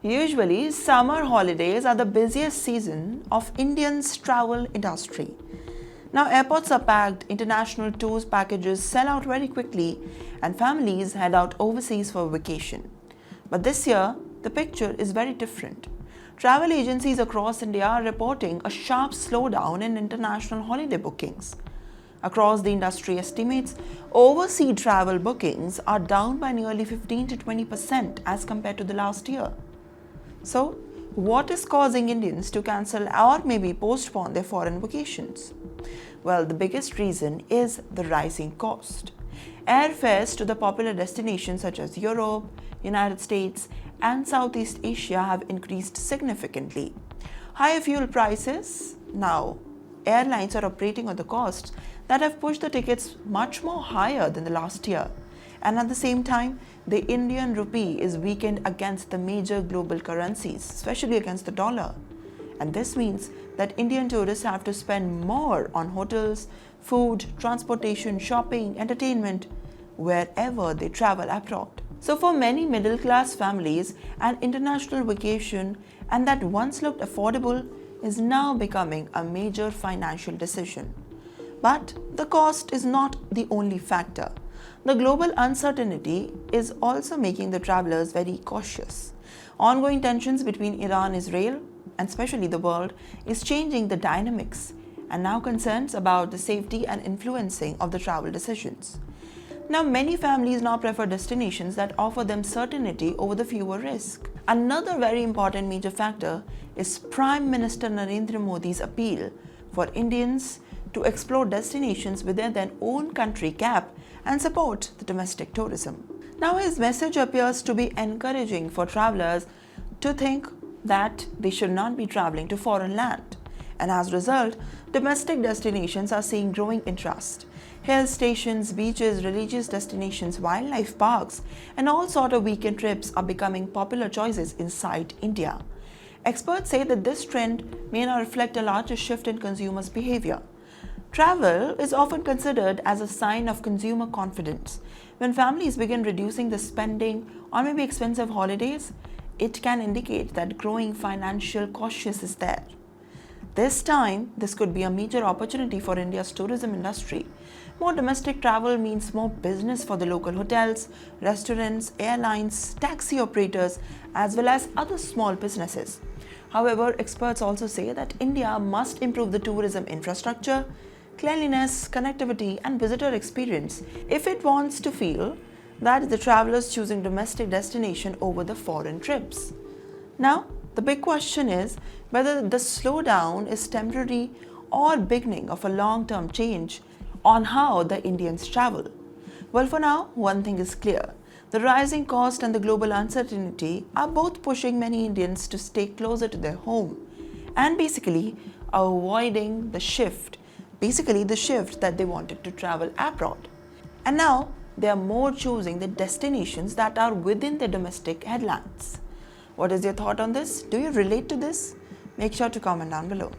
Usually, summer holidays are the busiest season of Indians' travel industry. Now, airports are packed, international tours packages sell out very quickly, and families head out overseas for vacation. But this year, the picture is very different. Travel agencies across India are reporting a sharp slowdown in international holiday bookings. Across the industry estimates, overseas travel bookings are down by nearly 15 to 20% as compared to the last year. So, what is causing Indians to cancel or maybe postpone their foreign vacations? Well, the biggest reason is the rising cost. Airfares to the popular destinations such as Europe, United States, and Southeast Asia have increased significantly. Higher fuel prices. Now, airlines are operating on the costs that have pushed the tickets much more higher than the last year. And at the same time, the Indian rupee is weakened against the major global currencies, especially against the dollar. And this means that Indian tourists have to spend more on hotels, food, transportation, shopping, entertainment, wherever they travel abroad. So for many middle-class families, an international vacation and that once looked affordable is now becoming a major financial decision. But the cost is not the only factor. The global uncertainty is also making the travelers very cautious. Ongoing tensions between Iran, Israel, and especially the world is changing the dynamics, and now concerns about the safety and influencing of the travel decisions. Now, many families now prefer destinations that offer them certainty over the fewer risk. Another very important major factor is Prime Minister Narendra Modi's appeal for Indians to explore destinations within their own country cap and support the domestic tourism. Now, his message appears to be encouraging for travelers to think that they should not be traveling to foreign land. And as a result, domestic destinations are seeing growing interest. Hill stations, beaches, religious destinations, wildlife parks, and all sort of weekend trips are becoming popular choices inside India. Experts say that this trend may now reflect a larger shift in consumers' behavior. Travel is often considered as a sign of consumer confidence. When families begin reducing the spending on maybe expensive holidays, it can indicate that growing financial cautiousness is there. This time, this could be a major opportunity for India's tourism industry. More domestic travel means more business for the local hotels, restaurants, airlines, taxi operators, as well as other small businesses. However, experts also say that India must improve the tourism infrastructure, cleanliness, connectivity, and visitor experience if it wants to feel that the travelers choosing domestic destination over the foreign trips. Now, the big question is whether the slowdown is temporary or beginning of a long-term change on how the Indians travel. Well, for now, one thing is clear. The rising cost and the global uncertainty are both pushing many Indians to stay closer to their home and basically avoiding the shift that they wanted to travel abroad. And now, they are more choosing the destinations that are within their domestic headlands. What is your thought on this? Do you relate to this? Make sure to comment down below.